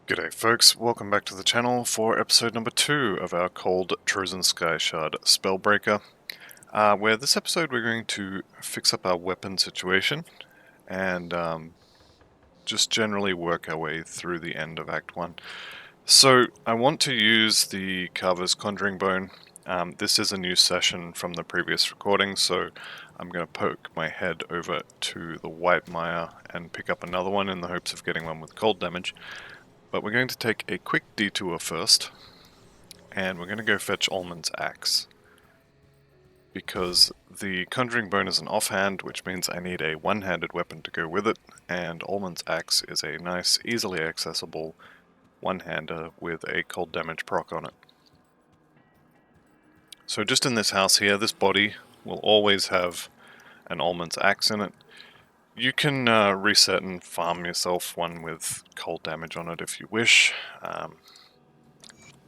G'day folks, welcome back to the channel for episode number 2 of our cold Trozan Skyshard Spellbreaker, where this episode we're going to fix up our weapon situation and just generally work our way through the end of Act 1. So I want to use the Carver's Conjuring Bone. This is a new session from the previous recording, so I'm going to poke my head over to the White Mire and pick up another one in the hopes of getting one with cold damage. But we're going to take a quick detour first, and we're going to go fetch Ullman's axe. Because the Conjuring Bone is an offhand, which means I need a one-handed weapon to go with it, and Ullman's axe is a nice, easily accessible one-hander with a cold damage proc on it. So just in this house here, this body will always have an Ullman's axe in it. You can reset and farm yourself one with cold damage on it if you wish.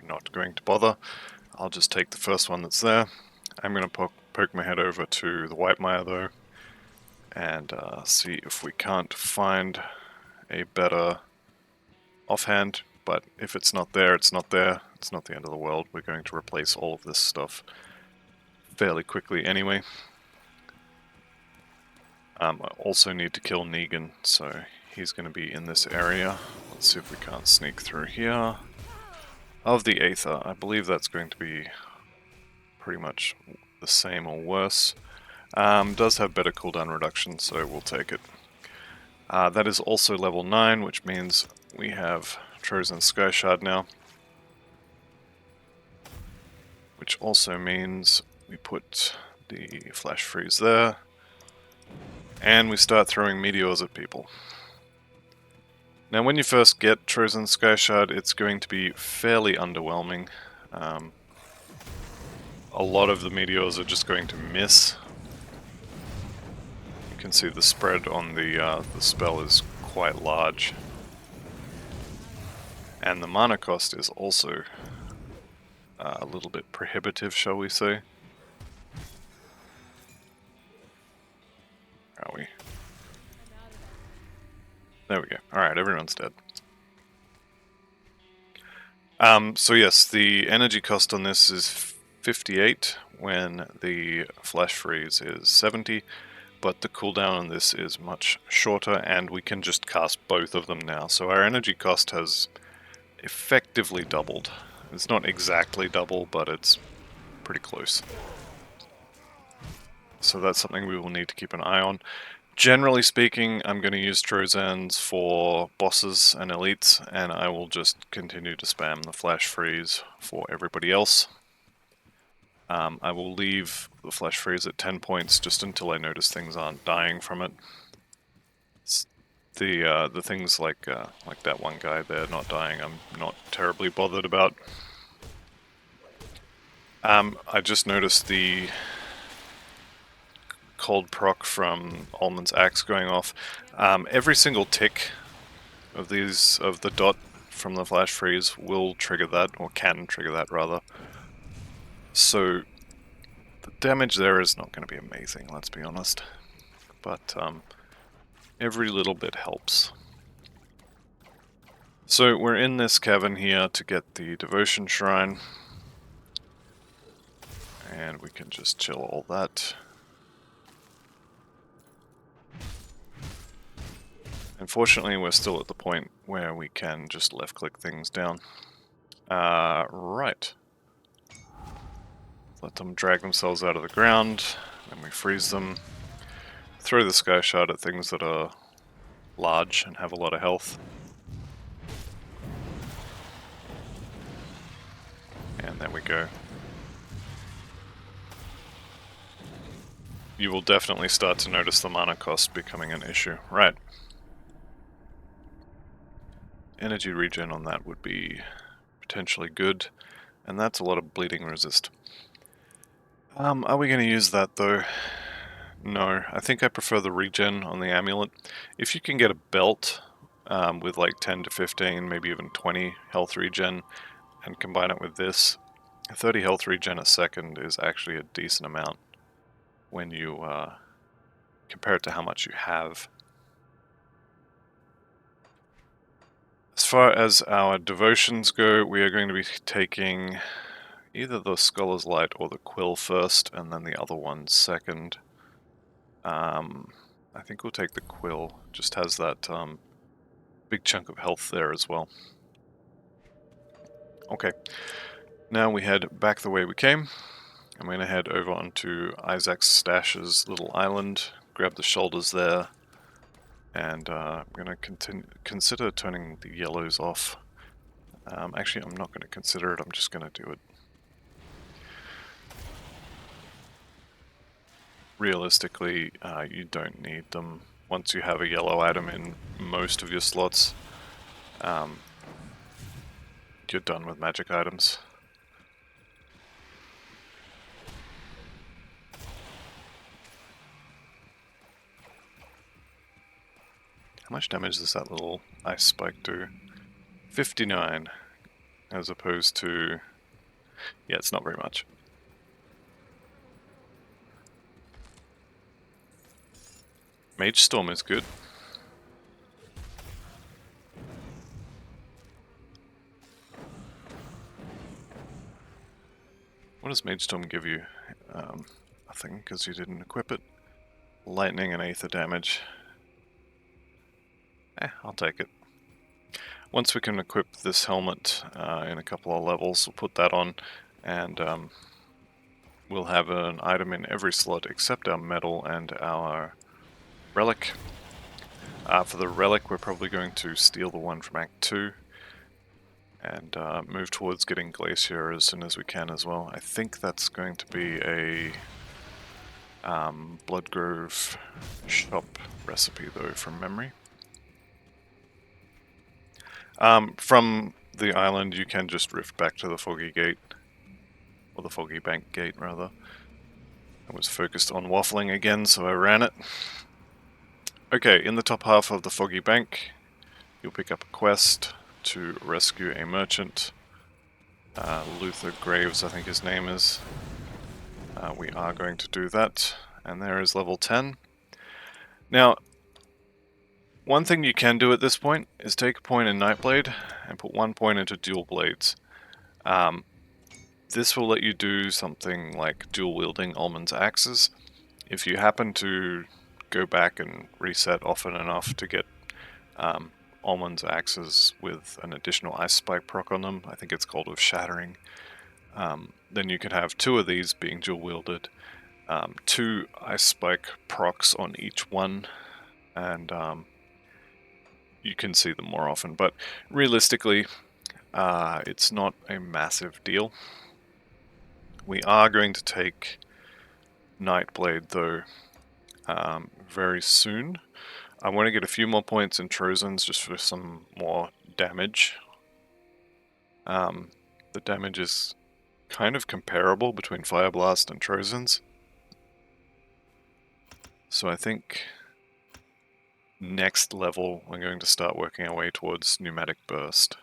Not going to bother. I'll just take the first one that's there. I'm going to poke my head over to the White Mire though, and see if we can't find a better offhand. But if it's not there, it's not there. It's not the end of the world. We're going to replace all of this stuff fairly quickly anyway. I also need to kill Negan, so he's going to be in this area. Let's see if we can't sneak through here. Of the Aether, I believe that's going to be pretty much the same or worse. Does have better cooldown reduction, so we'll take it. That is also level 9, which means we have Trozan Skyshard now. Which also means we put the flash freeze there. And we start throwing meteors at people. Now when you first get Trozan Skyshard, it's going to be fairly underwhelming. A lot of the meteors are just going to miss. You can see the spread on the spell is quite large. And the mana cost is also a little bit prohibitive, shall we say. Are we? There we go. Alright, everyone's dead. So yes, the energy cost on this is 58 when the flash freeze is 70, but the cooldown on this is much shorter and we can just cast both of them now. So our energy cost has effectively doubled. It's not exactly double, but it's pretty close. So that's something we will need to keep an eye on. Generally speaking, I'm going to use Trozans for bosses and elites, and I will just continue to spam the flash freeze for everybody else. I will leave the flash freeze at 10 points just until I notice things aren't dying from it. The things like that one guy there not dying, I'm not terribly bothered about. I just noticed the cold proc from Ullman's axe going off. Every single tick of the dot from the flash freeze will trigger that, or can trigger that rather. So the damage there is not going to be amazing, let's be honest. But every little bit helps. So we're in this cavern here to get the devotion shrine. And we can just chill all that. Unfortunately, we're still at the point where we can just left-click things down. Right. Let them drag themselves out of the ground, then we freeze them. Throw the Skyshard at things that are large and have a lot of health. And there we go. You will definitely start to notice the mana cost becoming an issue. Right. Energy regen on that would be potentially good, and that's a lot of bleeding resist. Are we going to use that though? No, I think I prefer the regen on the amulet. If you can get a belt with like 10 to 15, maybe even 20 health regen, and combine it with this, 30 health regen a second is actually a decent amount when you compare it to how much you have. As far as our devotions go, we are going to be taking either the Scholar's Light or the Quill first, and then the other one second. I think we'll take the Quill, just has that big chunk of health there as well. Okay, now we head back the way we came. I'm going to head over onto Isaac's Stash's little island, grab the shoulders there, and I'm going to consider turning the yellows off. Actually, I'm not going to consider it, I'm just going to do it. Realistically, you don't need them. Once you have a yellow item in most of your slots, you're done with magic items. How much damage does that little ice spike do? 59, as opposed to... yeah, it's not very much. Mage Storm is good. What does Mage Storm give you? Nothing, because you didn't equip it. Lightning and Aether damage. I'll take it. Once we can equip this helmet in a couple of levels, we'll put that on, and we'll have an item in every slot except our metal and our relic. For the relic, we're probably going to steal the one from Act 2 and move towards getting Glacier as soon as we can as well. I think that's going to be a Bloodgrove shop recipe though, from memory. From the island, you can just rift back to the Foggy Gate, or the Foggy Bank Gate rather. I was focused on waffling again, so I ran it. Okay, in the top half of the Foggy Bank, you'll pick up a quest to rescue a merchant. Luther Graves, I think his name is. We are going to do that, and there is level 10. Now, one thing you can do at this point is take a point in Nightblade and put 1 point into Dual Blades. This will let you do something like dual wielding Ullman's axes. If you happen to go back and reset often enough to get Ullman's axes with an additional ice spike proc on them, I think it's called with Shattering, then you can have 2 of these being dual wielded, 2 ice spike procs on each one, and you can see them more often. But realistically, it's not a massive deal. We are going to take Nightblade though very soon. I want to get a few more points in Trozan's just for some more damage. The damage is kind of comparable between Fire Blast and Trozan's. So I think next level we're going to start working our way towards Pneumatic Burst.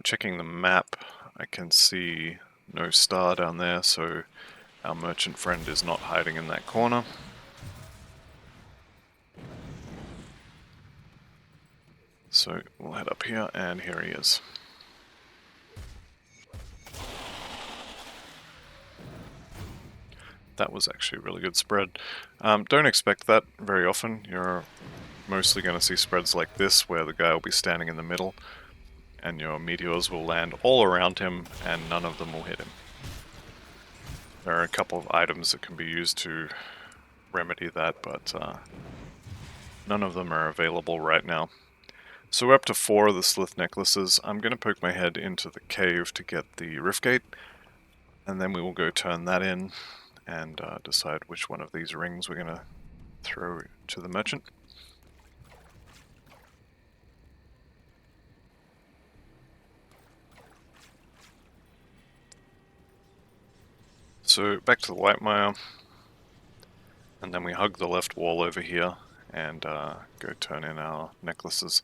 Checking the map, I can see no star down there, so our merchant friend is not hiding in that corner. So we'll head up here, and here he is. That was actually a really good spread. Don't expect that very often. You're mostly going to see spreads like this, where the guy will be standing in the middle, and your meteors will land all around him, and none of them will hit him. There are a couple of items that can be used to remedy that, but none of them are available right now. So we're up to 4 of the Slith necklaces. I'm going to poke my head into the cave to get the Riftgate, and then we will go turn that in and decide which one of these rings we're going to throw to the merchant. So back to the Whitemire, and then we hug the left wall over here and go turn in our necklaces.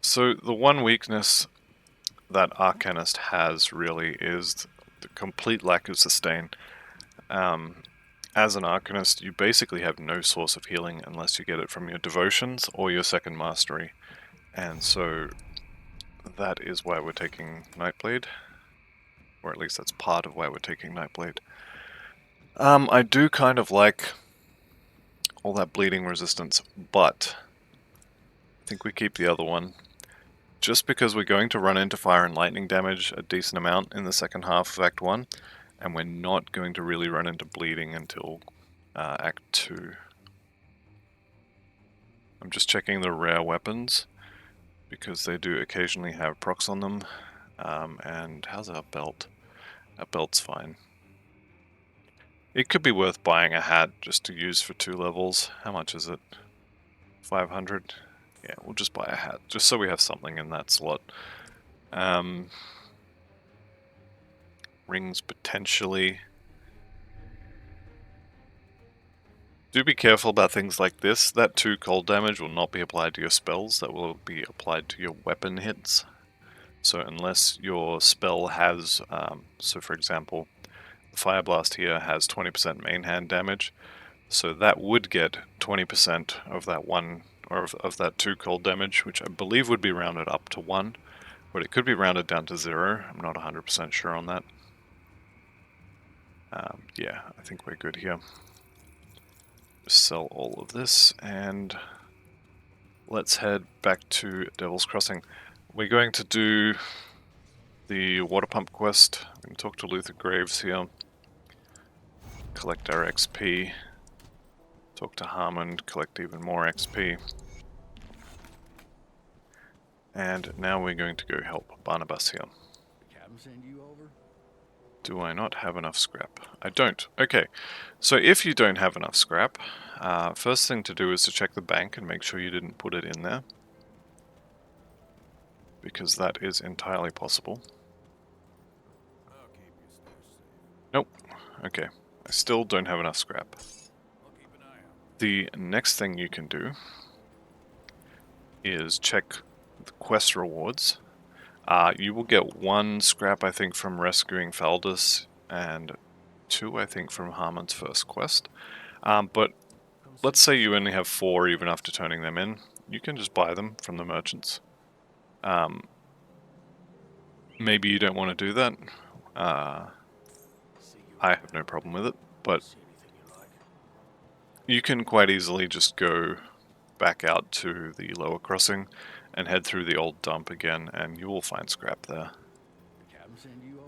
So the one weakness that Arcanist has really is the complete lack of sustain. as an Arcanist, you basically have no source of healing unless you get it from your devotions or your second mastery. And so that is why we're taking Nightblade. Or at least that's part of why we're taking Nightblade. I do kind of like all that bleeding resistance, but I think we keep the other one. Just because we're going to run into fire and lightning damage a decent amount in the second half of Act 1, and we're not going to really run into bleeding until Act 2. I'm just checking the rare weapons, because they do occasionally have procs on them. And how's our belt? Our belt's fine. It could be worth buying a hat just to use for 2 levels. How much is it? 500? Yeah, we'll just buy a hat, just so we have something in that slot. Rings potentially. Do be careful about things like this. That 2 cold damage will not be applied to your spells, that will be applied to your weapon hits. So unless your spell has, so for example, the Fire Blast here has 20% main hand damage, so that would get 20% of that 1, or of that 2 cold damage, which I believe would be rounded up to 1, but it could be rounded down to 0, I'm not 100% sure on that. Yeah, I think we're good here. Just sell all of this, and let's head back to Devil's Crossing. We're going to do the water pump quest. I'm going to talk to Luther Graves here. Collect our XP. Talk to Harmon, collect even more XP. And now we're going to go help Barnabas here. The captain send you over? Do I not have enough scrap? I don't. Okay, so if you don't have enough scrap, first thing to do is to check the bank and make sure you didn't put it in there, because that is entirely possible. I'll keep your stuff safe. Nope. Okay, I still don't have enough scrap. I'll keep an eye out. The next thing you can do is check the quest rewards. You will get 1 scrap, I think, from rescuing Faldus, and 2, I think, from Harmon's first quest. But let's say you only have 4 even after turning them in. You can just buy them from the merchants. Maybe you don't want to do that. I have no problem with it, but you can quite easily just go back out to the lower crossing and head through the old dump again, and you will find scrap there.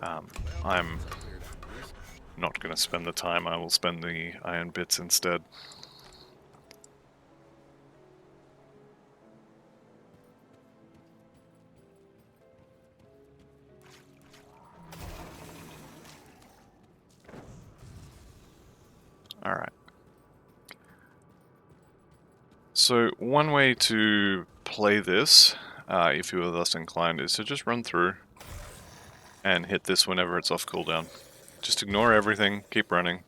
I'm not going to spend the time, I will spend the iron bits instead. Alright. So one way to play this, if you are thus inclined, is to just run through and hit this whenever it's off cooldown. Just ignore everything, keep running,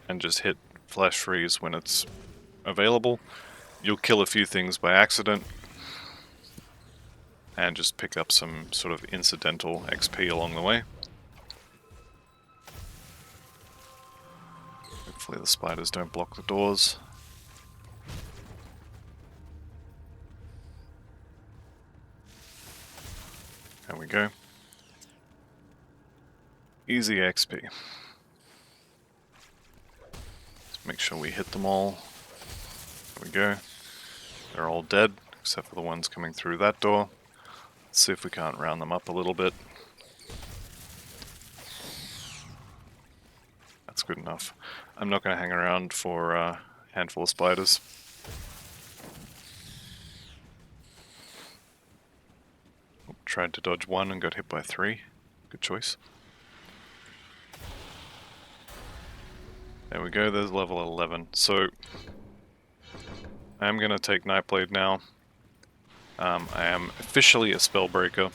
and just hit flash freeze when it's available. You'll kill a few things by accident, and just pick up some sort of incidental XP along the way. Hopefully the spiders don't block the doors. There we go. Easy XP. Let's make sure we hit them all. There we go. They're all dead, except for the ones coming through that door. Let's see if we can't round them up a little bit. That's good enough. I'm not going to hang around for a handful of spiders. Tried to dodge 1 and got hit by 3. Good choice. There we go, there's level 11. So, I'm going to take Nightblade now. I am officially a Spellbreaker.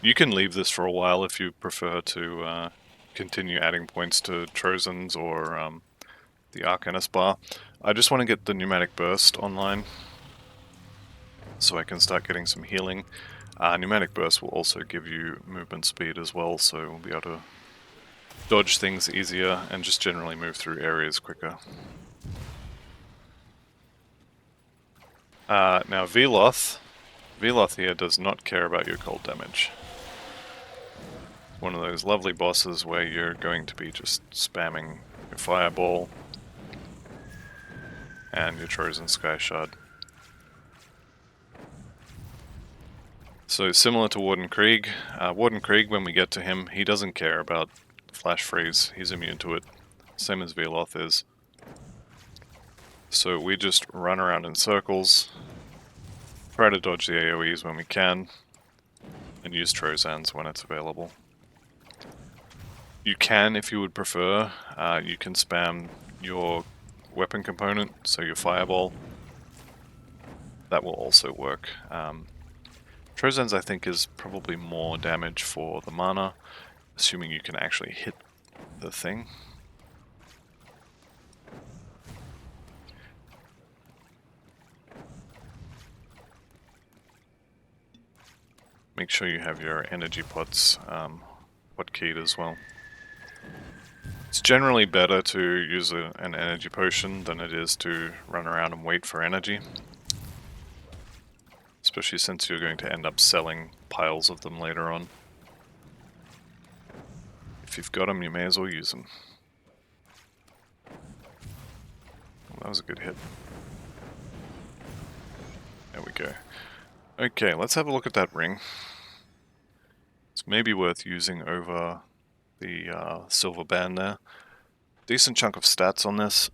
You can leave this for a while if you prefer to continue adding points to Trozan's or the Arcanist bar. I just want to get the Pneumatic Burst online so I can start getting some healing. Pneumatic Burst will also give you movement speed as well, so we'll be able to dodge things easier and just generally move through areas quicker. Now Veloth here does not care about your cold damage. One of those lovely bosses where you're going to be just spamming your fireball and your Trozan Skyshard. So similar to Warden Krieg, when we get to him, he doesn't care about flash freeze, he's immune to it, same as Veloth is. So we just run around in circles, try to dodge the AoEs when we can, and use Trozans when it's available. You can, if you would prefer, you can spam your weapon component, so your fireball. That will also work. Trozans, I think, is probably more damage for the mana, assuming you can actually hit the thing. Make sure you have your energy pots hotkeyed as well. It's generally better to use an energy potion than it is to run around and wait for energy. Especially since you're going to end up selling piles of them later on. If you've got them, you may as well use them. Well, that was a good hit. There we go. Okay, let's have a look at that ring. It's maybe worth using over the silver band there. Decent chunk of stats on this,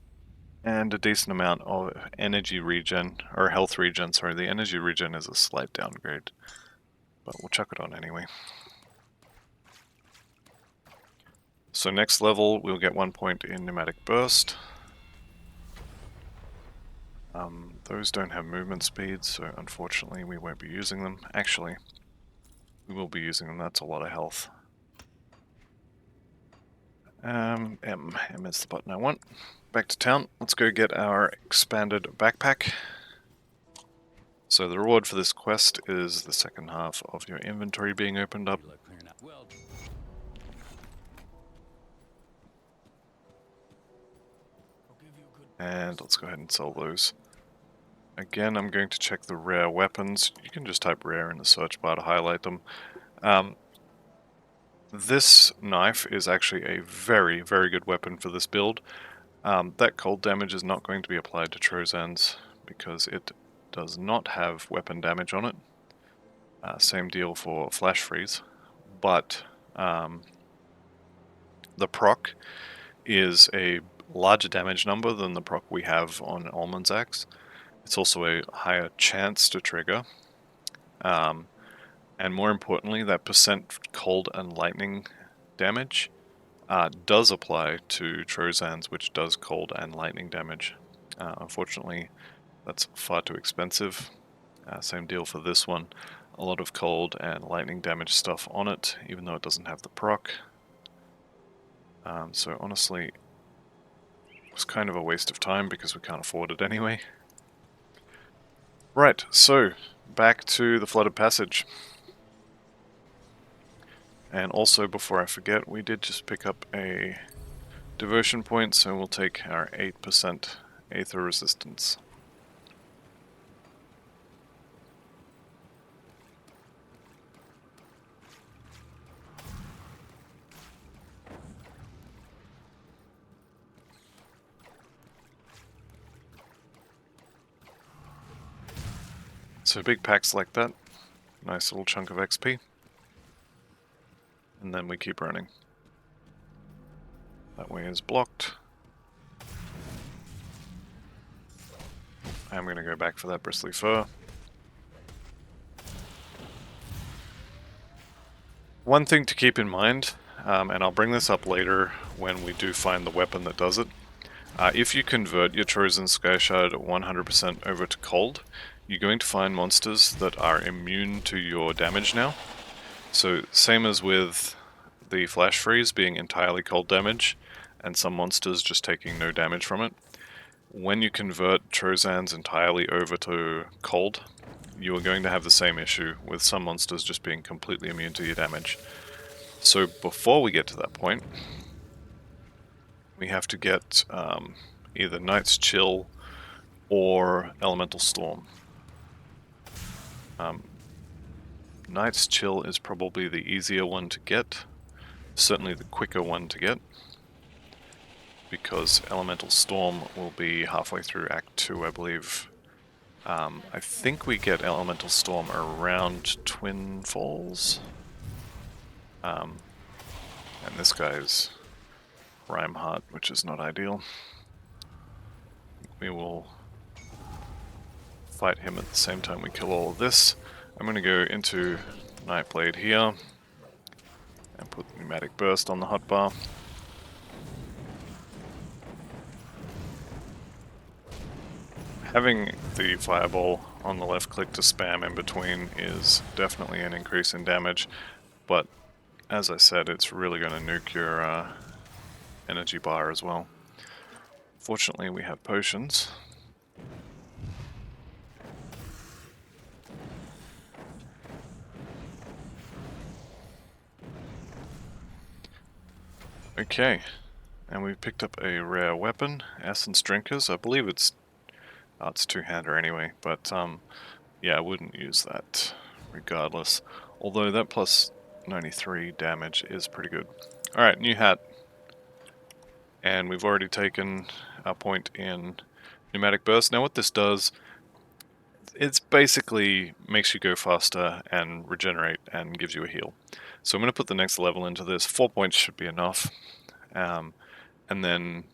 and a decent amount of energy regen, or health regen, sorry. The energy regen is a slight downgrade, but we'll chuck it on anyway. So next level, we'll get 1 point in Pneumatic Burst. Those don't have movement speed, so unfortunately we won't be using them. Actually, we will be using them, that's a lot of health. M is the button I want. Back to town, let's go get our expanded backpack. So the reward for this quest is the second half of your inventory being opened up. And let's go ahead and sell those. Again, I'm going to check the rare weapons. You can just type rare in the search bar to highlight them. This knife is actually a very, very good weapon for this build. That cold damage is not going to be applied to Trozans because it does not have weapon damage on it. Same deal for flash freeze, but the proc is a larger damage number than the proc we have on Almond's Axe. It's also a higher chance to trigger, and more importantly, that percent cold and lightning damage does apply to Trozans, which does cold and lightning damage. Unfortunately, that's far too expensive. Same deal for this one. A lot of cold and lightning damage stuff on it, even though it doesn't have the proc. So honestly, it was kind of a waste of time because we can't afford it anyway. Right, so back to the Flooded Passage. And also, before I forget, we did just pick up a devotion point, so we'll take our 8% Aether Resistance. So big packs like that, nice little chunk of XP, and then we keep running. That way is blocked. I'm going to go back for that bristly fur. One thing to keep in mind, and I'll bring this up later when we do find the weapon that does it, if you convert your Trozan Skyshard 100% over to cold, you're going to find monsters that are immune to your damage now. So same as with the flash freeze being entirely cold damage, and some monsters just taking no damage from it. When you convert Trozans entirely over to cold, you are going to have the same issue with some monsters just being completely immune to your damage. So before we get to that point, we have to get either Night's Chill or Elemental Storm. Night's Chill is probably the easier one to get, certainly the quicker one to get, because Elemental Storm will be halfway through Act 2, I believe. I think we get Elemental Storm around Twin Falls. And this guy's Rhymeheart, which is not ideal. We will fight him at the same time we kill all of this. I'm going to go into Nightblade here and put Pneumatic Burst on the hotbar. Having the Fireball on the left click to spam in between is definitely an increase in damage, but as I said, it's really going to nuke your energy bar as well. Fortunately, we have potions. Okay, and we've picked up a rare weapon, Essence Drinkers. I believe it's two-hander anyway, but yeah, I wouldn't use that regardless. Although that plus 93 damage is pretty good. Alright, new hat. And we've already taken our point in Pneumatic Burst. Now what this does, it's basically makes you go faster and regenerate and gives you a heal. So I'm going to put the next level into this. 4 points should be enough. And then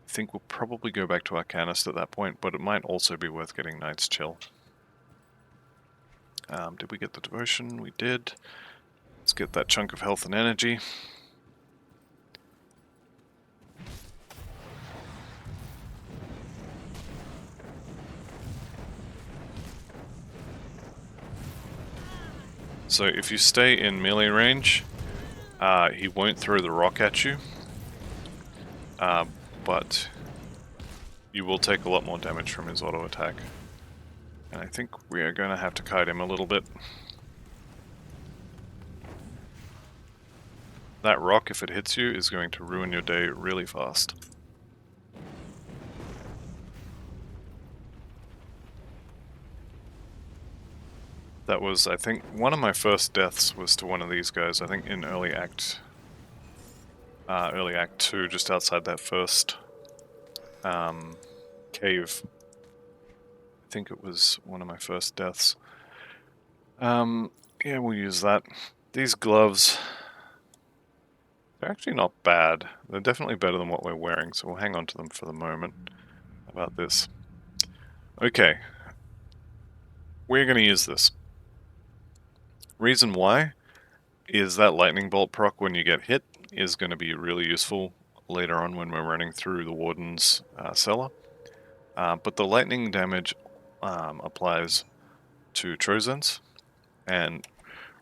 I think we'll probably go back to Arcanist at that point, but it might also be worth getting Night's Chill. Did we get the Devotion? We did. Let's get that chunk of health and energy. So if you stay in melee range, he won't throw the rock at you, but you will take a lot more damage from his auto attack. And I think we are going to have to kite him a little bit. That rock, if it hits you, is going to ruin your day really fast. That was, I think, one of my first deaths was to one of these guys, I think in early Act 2, just outside that first cave. I think it was one of my first deaths. Yeah, we'll use that. These gloves, they're actually not bad. They're definitely better than what we're wearing, so we'll hang on to them for the moment. How about this? Okay. We're going to use this. Reason why is that lightning bolt proc when you get hit is going to be really useful later on when we're running through the Warden's cellar. But the lightning damage applies to Trozan's, and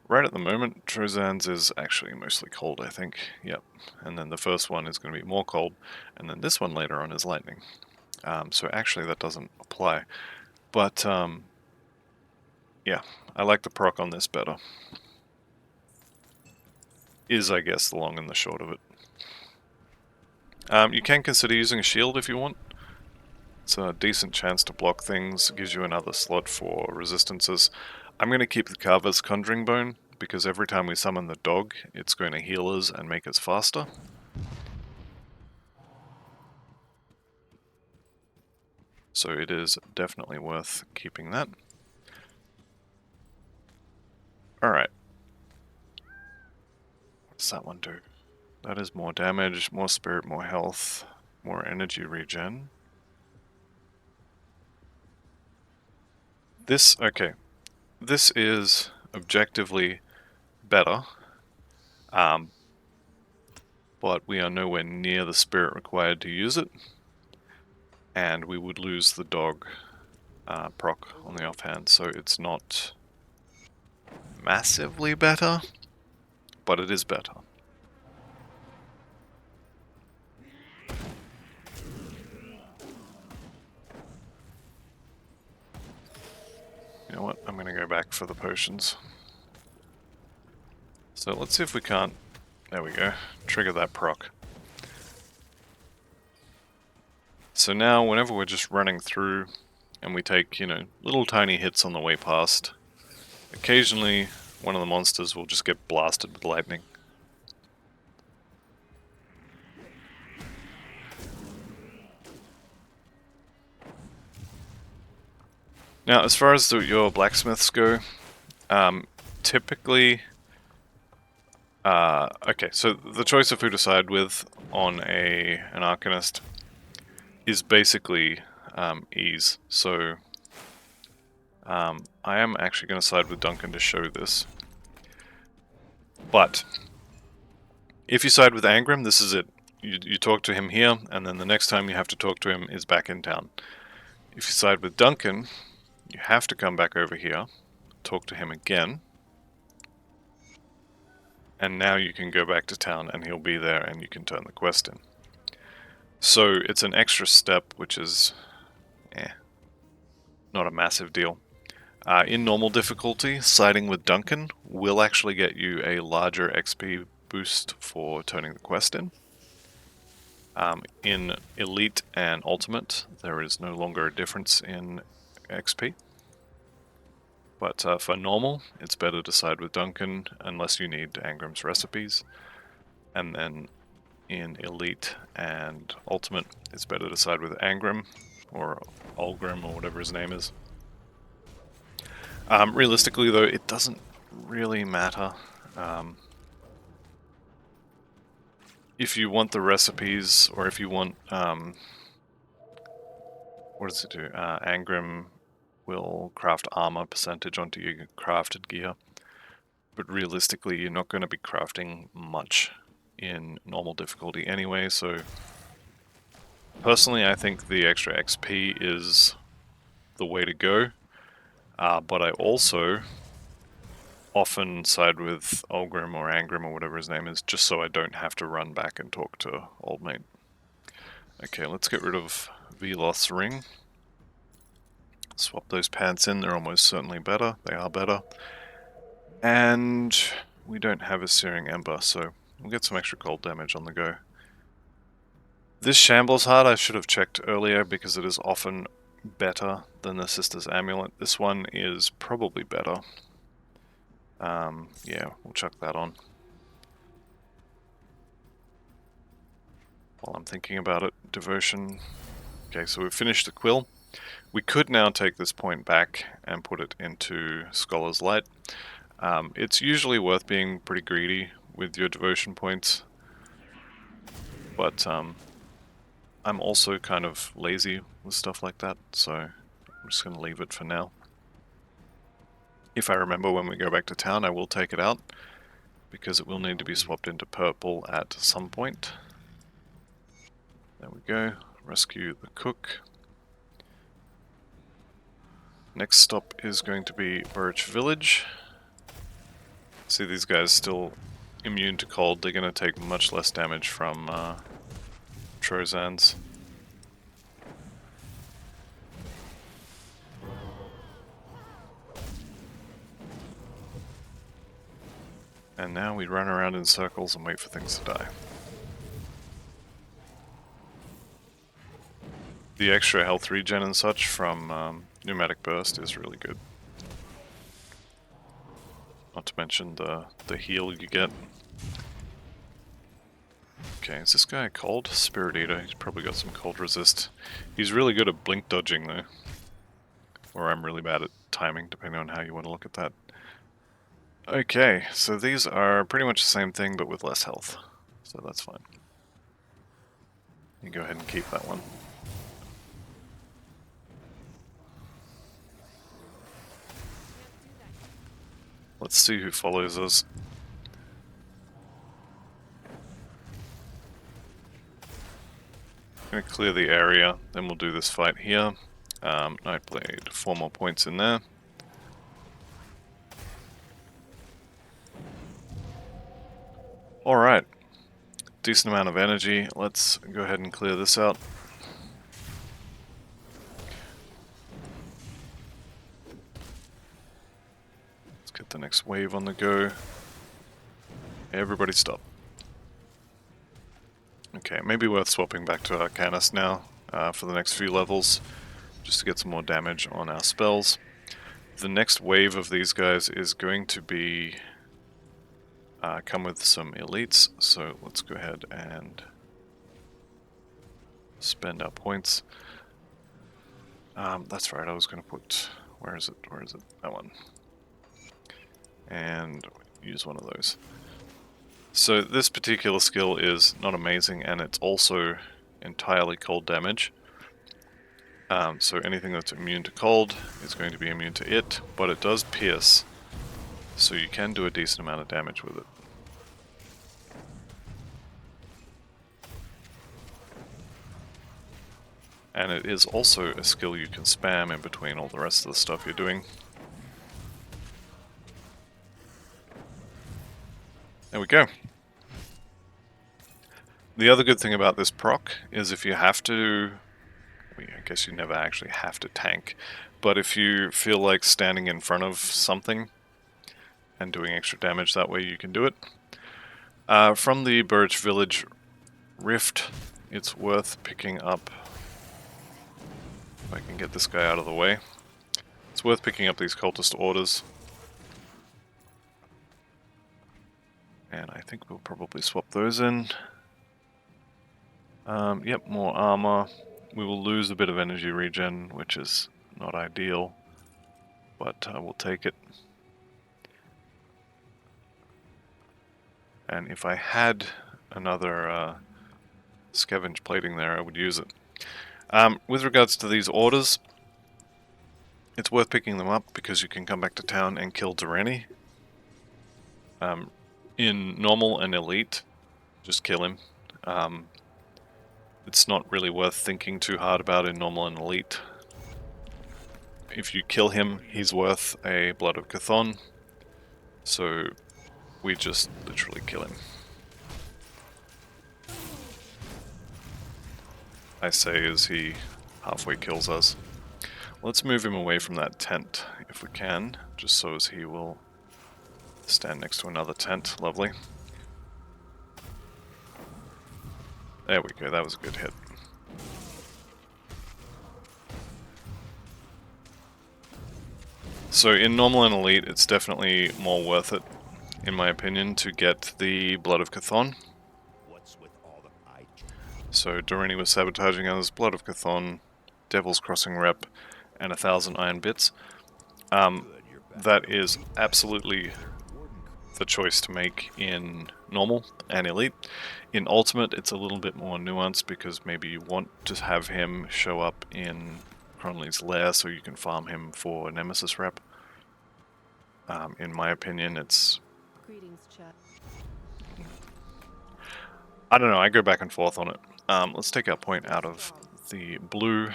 right at the moment Trozan's is actually mostly cold, I think. Yep. And then the first one is going to be more cold, and then this one later on is lightning. So actually that doesn't apply. But yeah, I like the proc on this better. Is, I guess, the long and the short of it. You can consider using a shield if you want. It's a decent chance to block things, gives you another slot for resistances. I'm going to keep the Carver's Conjuring Bone, because every time we summon the dog, it's going to heal us and make us faster. So it is definitely worth keeping that. Alright. What does that one do? That is more damage, more spirit, more health, more energy regen. This, okay. This is objectively better, but we are nowhere near the spirit required to use it, and we would lose the dog proc on the offhand, so it's not massively better, but it is better. You know what, I'm going to go back for the potions. So let's see if we can't, there we go, trigger that proc. So now whenever we're just running through and we take, little tiny hits on the way past, occasionally one of the monsters will just get blasted with lightning. Now, as far as your blacksmiths go, typically... okay, so the choice of who to side with on an Arcanist is basically ease. So I am actually going to side with Duncan to show this. But if you side with Angrim, this is it. You talk to him here, and then the next time you have to talk to him is back in town. If you side with Duncan, you have to come back over here, talk to him again, and now you can go back to town and he'll be there and you can turn the quest in. So it's an extra step, which is not a massive deal. In normal difficulty, siding with Duncan will actually get you a larger XP boost for turning the quest in. In Elite and Ultimate, there is no longer a difference in XP. But for normal, it's better to side with Duncan unless you need Angrim's recipes. And then in Elite and Ultimate, it's better to side with Angrim or Ulgrim or whatever his name is. Realistically though, it doesn't really matter. If you want the recipes, or if you want, what does it do? Angrim will craft armor percentage onto your crafted gear. But realistically, you're not going to be crafting much in normal difficulty anyway, so personally I think the extra XP is the way to go. But I also often side with Ulgrim or Angrim or whatever his name is, just so I don't have to run back and talk to Old Mate. Okay, let's get rid of Veloth's ring. Swap those pants in, they're almost certainly better. They are better. And we don't have a Searing Ember, so we'll get some extra cold damage on the go. This Shambles Heart I should have checked earlier because it is often better than the Sister's Amulet. This one is probably better. Yeah, we'll chuck that on. While I'm thinking about it, Devotion. Okay, so we've finished the Quill. We could now take this point back and put it into Scholar's Light. It's usually worth being pretty greedy with your devotion points, but I'm also kind of lazy with stuff like that, so I'm just going to leave it for now. If I remember when we go back to town, I will take it out, because it will need to be swapped into purple at some point. There we go. Rescue the cook. Next stop is going to be Birch Village. See, these guys still immune to cold. They're going to take much less damage from Trozans. And now we run around in circles and wait for things to die. The extra health regen and such from Pneumatic Burst is really good. Not to mention the heal you get. Okay, is this guy cold? Spirit Eater, he's probably got some cold resist. He's really good at blink dodging though. Or I'm really bad at timing, depending on how you want to look at that. Okay, so these are pretty much the same thing but with less health. So that's fine. You go ahead and keep that one. Let's see who follows us. I'm going to clear the area, then we'll do this fight here. Nightblade, 4 more points in there. Alright, decent amount of energy. Let's go ahead and clear this out. Let's get the next wave on the go. Everybody stop. Okay, maybe worth swapping back to Arcanist now. for the next few levels, just to get some more damage on our spells. The next wave of these guys is going to be come with some elites, so let's go ahead and spend our points. That's right, I was going to put... Where is it? That one. And use one of those. So this particular skill is not amazing, and it's also entirely cold damage. So anything that's immune to cold is going to be immune to it, but it does pierce, so you can do a decent amount of damage with it. And it is also a skill you can spam in between all the rest of the stuff you're doing. There we go. The other good thing about this proc is if you have to... I guess you never actually have to tank, but if you feel like standing in front of something and doing extra damage that way, you can do it. From the Birch Village Rift, it's worth picking up... If I can get this guy out of the way. It's worth picking up these Cultist orders. And I think we'll probably swap those in. Yep, more armor. We will lose a bit of energy regen, which is not ideal, but we'll take it. And if I had another scavenge plating there, I would use it. With regards to these orders, it's worth picking them up because you can come back to town and kill Durrani. In normal and elite, just kill him. It's not really worth thinking too hard about in normal and elite. If you kill him, he's worth a Blood of Chthon, so we just literally kill him. I say as he halfway kills us. Let's move him away from that tent if we can, just so as he will stand next to another tent. Lovely. There we go, that was a good hit. So in normal and elite, it's definitely more worth it, in my opinion, to get the Blood of Chthon. So Durrani was sabotaging others, Blood of Chthon, Devil's Crossing rep, and 1,000 iron bits. That is absolutely the choice to make in normal and elite. In ultimate, it's a little bit more nuanced because maybe you want to have him show up in Cronley's lair so you can farm him for Nemesis rep. In my opinion, it's... Greetings, chat. I don't know, I go back and forth on it. Let's take our point out of the blue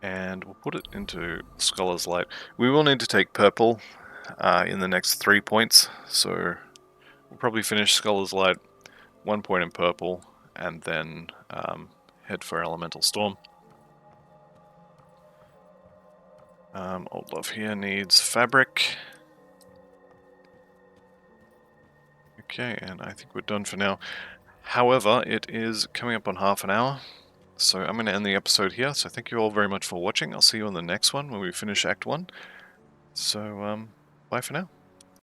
and we'll put it into Scholar's Light. We will need to take purple in the next 3 points, so we'll probably finish Scholar's Light, 1 point in purple, and then head for Elemental Storm. Old Love here needs fabric. Okay, and I think we're done for now. However, it is coming up on half an hour, so I'm going to end the episode here. So thank you all very much for watching. I'll see you on the next one when we finish Act 1. So, bye for now.